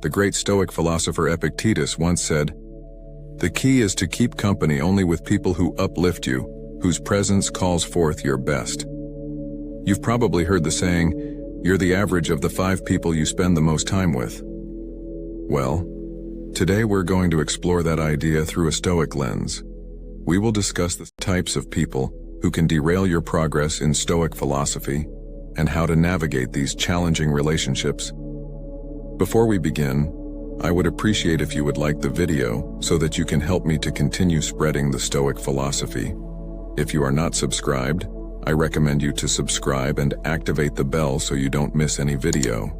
The great Stoic philosopher Epictetus once said, "The key is to keep company only with people who uplift you, whose presence calls forth your best." You've probably heard the saying, "You're the average of the 5 people you spend the most time with." Well, today we're going to explore that idea through a Stoic lens. We will discuss the types of people who can derail your progress in Stoic philosophy and how to navigate these challenging relationships. Before we begin, I would appreciate if you would like the video so that you can help me to continue spreading the Stoic philosophy. If you are not subscribed, I recommend you to subscribe and activate the bell so you don't miss any video.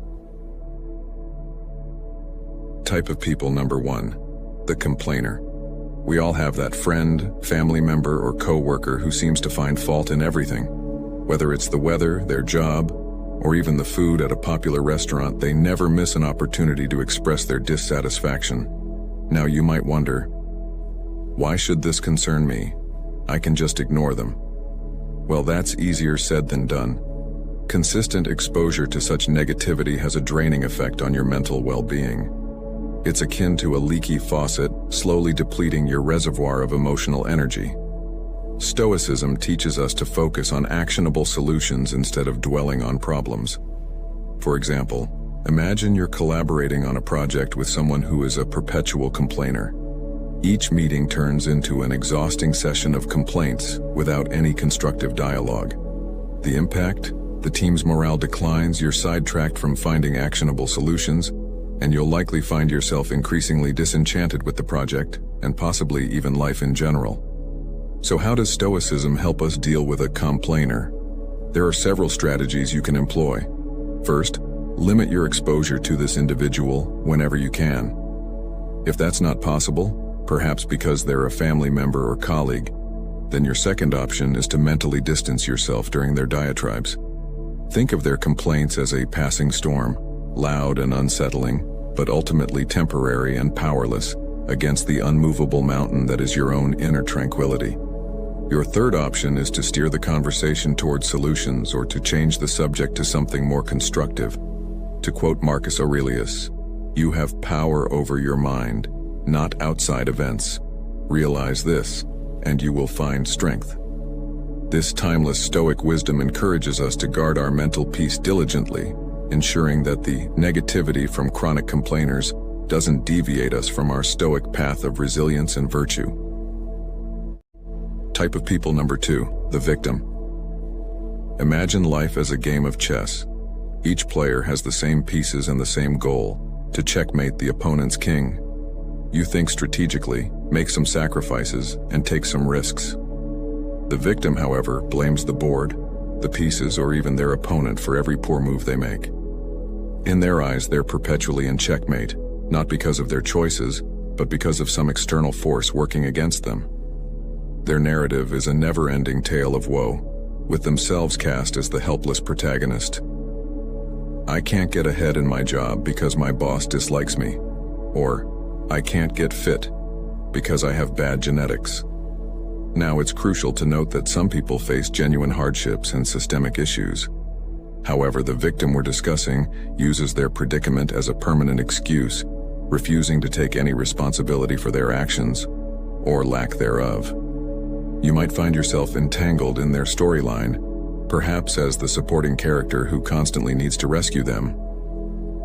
Type of people number 1, the complainer. We all have that friend, family member, or co-worker who seems to find fault in everything. Whether it's the weather, their job, or even the food at a popular restaurant, they never miss an opportunity to express their dissatisfaction. Now you might wonder, why should this concern me? I can just ignore them. Well, that's easier said than done. Consistent exposure to such negativity has a draining effect on your mental well-being. It's akin to a leaky faucet, slowly depleting your reservoir of emotional energy. Stoicism teaches us to focus on actionable solutions instead of dwelling on problems. For example, imagine you're collaborating on a project with someone who is a perpetual complainer. Each meeting turns into an exhausting session of complaints without any constructive dialogue. The impact? The team's morale declines, you're sidetracked from finding actionable solutions, and you'll likely find yourself increasingly disenchanted with the project, and possibly even life in general. So how does Stoicism help us deal with a complainer? There are several strategies you can employ. First, limit your exposure to this individual whenever you can. If that's not possible, perhaps because they're a family member or colleague, then your second option is to mentally distance yourself during their diatribes. Think of their complaints as a passing storm, loud and unsettling, but ultimately temporary and powerless, against the unmovable mountain that is your own inner tranquility. Your third option is to steer the conversation towards solutions or to change the subject to something more constructive. To quote Marcus Aurelius, "You have power over your mind, not outside events. Realize this, and you will find strength." This timeless Stoic wisdom encourages us to guard our mental peace diligently, ensuring that the negativity from chronic complainers doesn't deviate us from our Stoic path of resilience and virtue. Type of people number 2, the victim. Imagine life as a game of chess. Each player has the same pieces and the same goal, to checkmate the opponent's king. You think strategically, make some sacrifices, and take some risks. The victim, however, blames the board, the pieces, or even their opponent for every poor move they make. In their eyes, they're perpetually in checkmate, not because of their choices, but because of some external force working against them. Their narrative is a never-ending tale of woe, with themselves cast as the helpless protagonist. "I can't get ahead in my job because my boss dislikes me," or "I can't get fit because I have bad genetics." Now, it's crucial to note that some people face genuine hardships and systemic issues. However, the victim we're discussing uses their predicament as a permanent excuse, refusing to take any responsibility for their actions, or lack thereof. You might find yourself entangled in their storyline, perhaps as the supporting character who constantly needs to rescue them.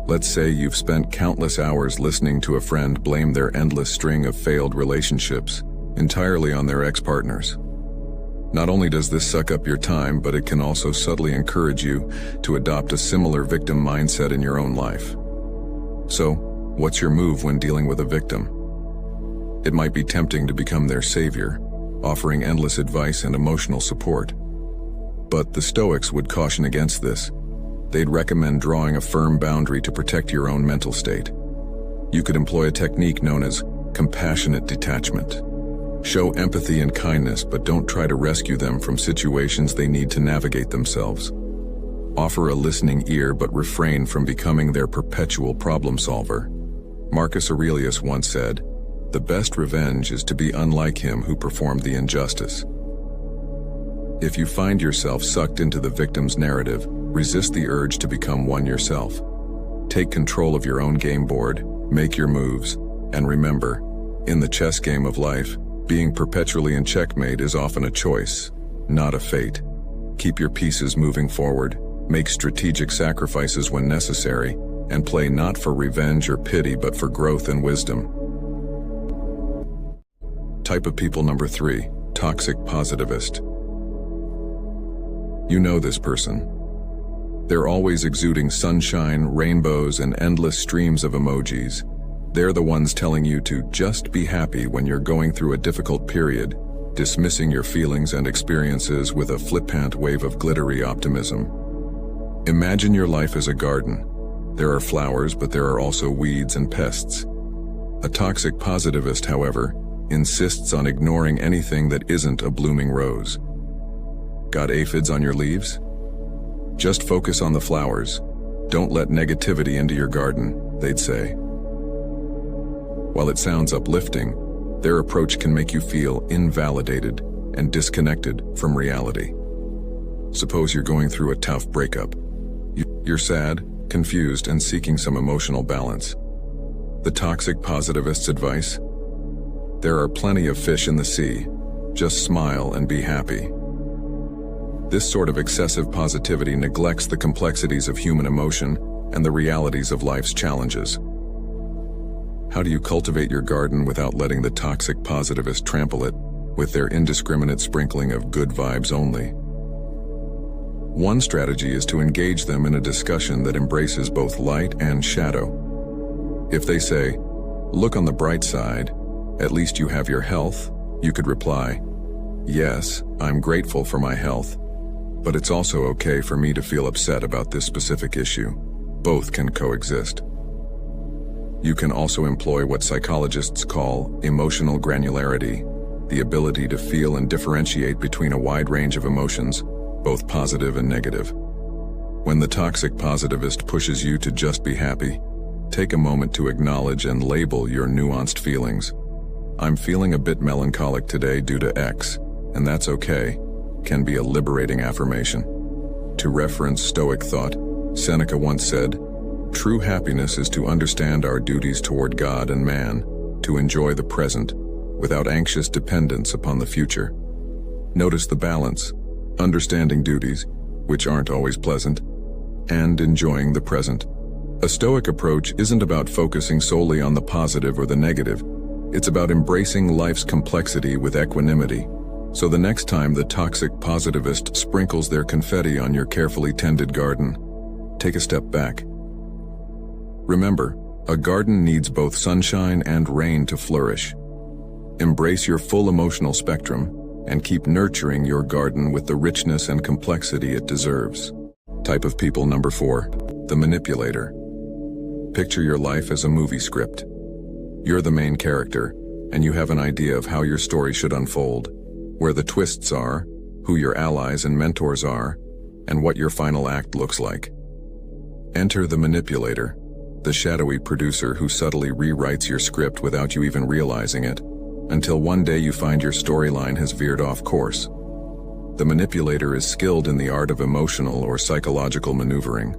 Let's say you've spent countless hours listening to a friend blame their endless string of failed relationships entirely on their ex-partners. Not only does this suck up your time, but it can also subtly encourage you to adopt a similar victim mindset in your own life. So, what's your move when dealing with a victim? It might be tempting to become their savior, offering endless advice and emotional support. But the Stoics would caution against this. They'd recommend drawing a firm boundary to protect your own mental state. You could employ a technique known as compassionate detachment. Show empathy and kindness, but don't try to rescue them from situations they need to navigate themselves. Offer a listening ear, but refrain from becoming their perpetual problem solver. Marcus Aurelius once said, "The best revenge is to be unlike him who performed the injustice." If you find yourself sucked into the victim's narrative, resist the urge to become one yourself. Take control of your own game board, make your moves, and remember, in the chess game of life, being perpetually in checkmate is often a choice, not a fate. Keep your pieces moving forward, make strategic sacrifices when necessary, and play not for revenge or pity but for growth and wisdom. Type of people number 3, toxic positivist. You know this person. They're always exuding sunshine, rainbows, and endless streams of emojis. They're the ones telling you to just be happy when you're going through a difficult period, dismissing your feelings and experiences with a flippant wave of glittery optimism. Imagine your life as a garden. There are flowers, but there are also weeds and pests. A toxic positivist, however, insists on ignoring anything that isn't a blooming rose. Got aphids on your leaves? Just focus on the flowers. Don't let negativity into your garden, they'd say. While it sounds uplifting, their approach can make you feel invalidated and disconnected from reality. Suppose you're going through a tough breakup. You're sad, confused, and seeking some emotional balance. The toxic positivist's advice? There are plenty of fish in the sea. Just smile and be happy. This sort of excessive positivity neglects the complexities of human emotion and the realities of life's challenges. How do you cultivate your garden without letting the toxic positivist trample it with their indiscriminate sprinkling of good vibes only? One strategy is to engage them in a discussion that embraces both light and shadow. If they say, "Look on the bright side, at least you have your health," you could reply, "Yes, I'm grateful for my health, but it's also okay for me to feel upset about this specific issue. Both can coexist." You can also employ what psychologists call emotional granularity, the ability to feel and differentiate between a wide range of emotions, both positive and negative. When the toxic positivist pushes you to just be happy, take a moment to acknowledge and label your nuanced feelings. "I'm feeling a bit melancholic today due to X, and that's okay," can be a liberating affirmation. To reference Stoic thought, Seneca once said, "True happiness is to understand our duties toward God and man, to enjoy the present, without anxious dependence upon the future." Notice the balance, understanding duties, which aren't always pleasant, and enjoying the present. A Stoic approach isn't about focusing solely on the positive or the negative. It's about embracing life's complexity with equanimity. So the next time the toxic positivist sprinkles their confetti on your carefully tended garden, take a step back. Remember, a garden needs both sunshine and rain to flourish. Embrace your full emotional spectrum and keep nurturing your garden with the richness and complexity it deserves. Type of people number 4, the manipulator. Picture your life as a movie script. You're the main character, and you have an idea of how your story should unfold, where the twists are, who your allies and mentors are, and what your final act looks like. Enter the manipulator, the shadowy producer who subtly rewrites your script without you even realizing it, until one day you find your storyline has veered off course. The manipulator is skilled in the art of emotional or psychological maneuvering.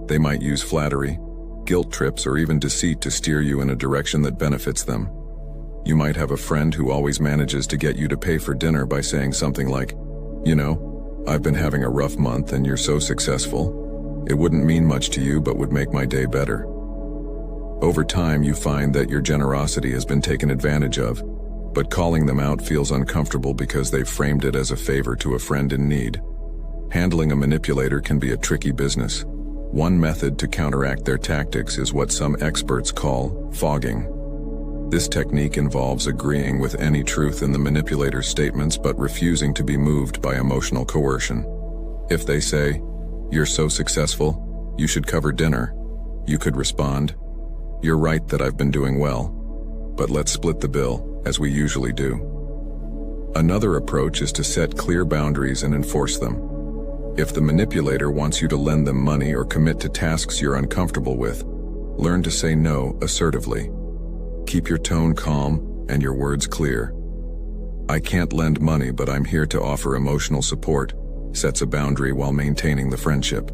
They might use flattery, guilt trips, or even deceit to steer you in a direction that benefits them. You might have a friend who always manages to get you to pay for dinner by saying something like, "You know, I've been having a rough month and you're so successful. It wouldn't mean much to you but would make my day better." Over time, you find that your generosity has been taken advantage of, but calling them out feels uncomfortable because they've framed it as a favor to a friend in need. Handling a manipulator can be a tricky business. One method to counteract their tactics is what some experts call fogging. This technique involves agreeing with any truth in the manipulator's statements but refusing to be moved by emotional coercion. If they say, "You're so successful, you should cover dinner," you could respond, "You're right that I've been doing well, but let's split the bill, as we usually do." Another approach is to set clear boundaries and enforce them. If the manipulator wants you to lend them money or commit to tasks you're uncomfortable with, learn to say no assertively. Keep your tone calm and your words clear. "I can't lend money, but I'm here to offer emotional support," sets a boundary while maintaining the friendship.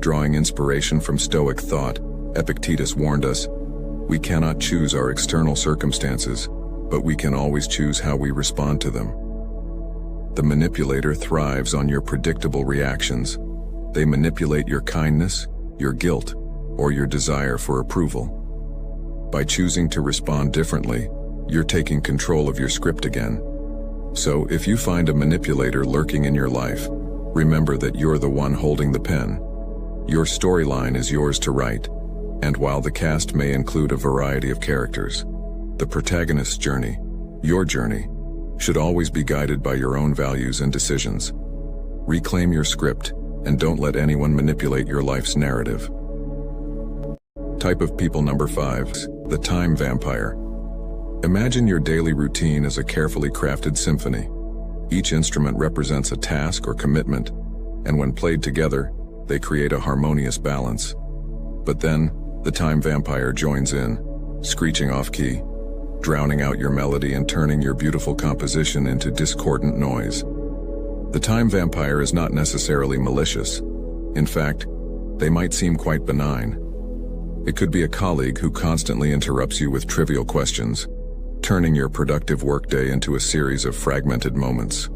Drawing inspiration from Stoic thought, Epictetus warned us, we cannot choose our external circumstances, but we can always choose how we respond to them. The manipulator thrives on your predictable reactions. They manipulate your kindness, your guilt, or your desire for approval. By choosing to respond differently, you're taking control of your script again. So if you find a manipulator lurking in your life, remember that you're the one holding the pen. Your storyline is yours to write, and while the cast may include a variety of characters, the protagonist's journey, your journey, should always be guided by your own values and decisions. Reclaim your script, and don't let anyone manipulate your life's narrative. Type of people number 5, the time vampire. Imagine your daily routine as a carefully crafted symphony. Each instrument represents a task or commitment, and when played together, they create a harmonious balance. But then, the time vampire joins in, screeching off-key, drowning out your melody and turning your beautiful composition into discordant noise. The time vampire is not necessarily malicious. In fact, they might seem quite benign. It could be a colleague who constantly interrupts you with trivial questions, turning your productive workday into a series of fragmented moments.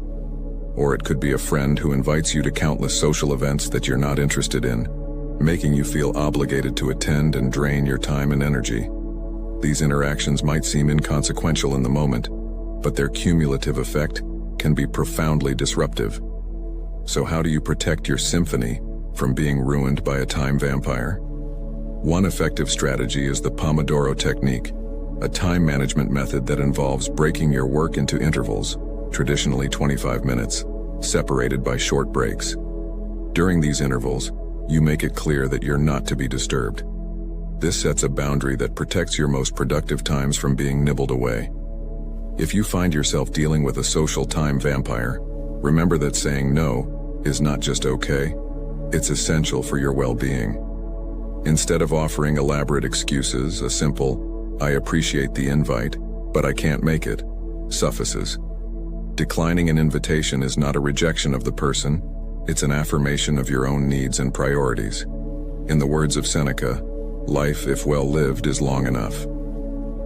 Or it could be a friend who invites you to countless social events that you're not interested in, making you feel obligated to attend and drain your time and energy. These interactions might seem inconsequential in the moment, but their cumulative effect can be profoundly disruptive. So how do you protect your symphony from being ruined by a time vampire? One effective strategy is the Pomodoro technique, a time management method that involves breaking your work into intervals, traditionally 25 minutes, separated by short breaks. During these intervals, you make it clear that you're not to be disturbed. This sets a boundary that protects your most productive times from being nibbled away. If you find yourself dealing with a social time vampire, remember that saying no is not just okay, it's essential for your well-being. Instead of offering elaborate excuses, a simple, "I appreciate the invite, but I can't make it," suffices. Declining an invitation is not a rejection of the person, it's an affirmation of your own needs and priorities. In the words of Seneca, life, if well lived, is long enough.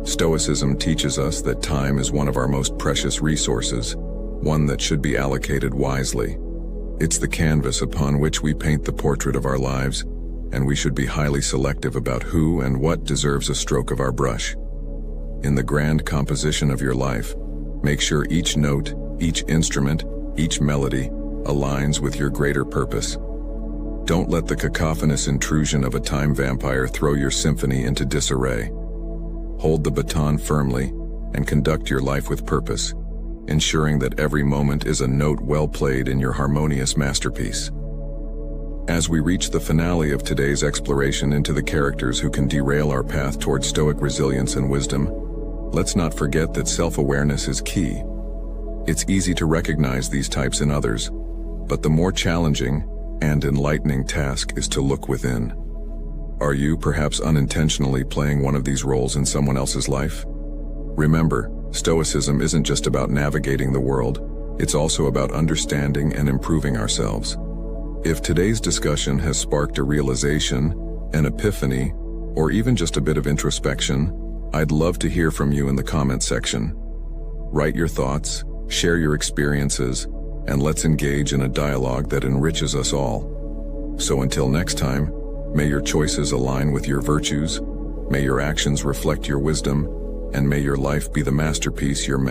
Stoicism teaches us that time is one of our most precious resources, one that should be allocated wisely. It's the canvas upon which we paint the portrait of our lives, and we should be highly selective about who and what deserves a stroke of our brush. In the grand composition of your life, make sure each note, each instrument, each melody aligns with your greater purpose. Don't let the cacophonous intrusion of a time vampire throw your symphony into disarray. Hold the baton firmly and conduct your life with purpose, ensuring that every moment is a note well played in your harmonious masterpiece. As we reach the finale of today's exploration into the characters who can derail our path toward stoic resilience and wisdom, let's not forget that self-awareness is key. It's easy to recognize these types in others, but the more challenging and enlightening task is to look within. Are you perhaps unintentionally playing one of these roles in someone else's life? Remember, Stoicism isn't just about navigating the world, it's also about understanding and improving ourselves. If today's discussion has sparked a realization, an epiphany, or even just a bit of introspection, I'd love to hear from you in the comment section. Write your thoughts, share your experiences, and let's engage in a dialogue that enriches us all. So until next time, may your choices align with your virtues, may your actions reflect your wisdom, and may your life be the masterpiece you're meant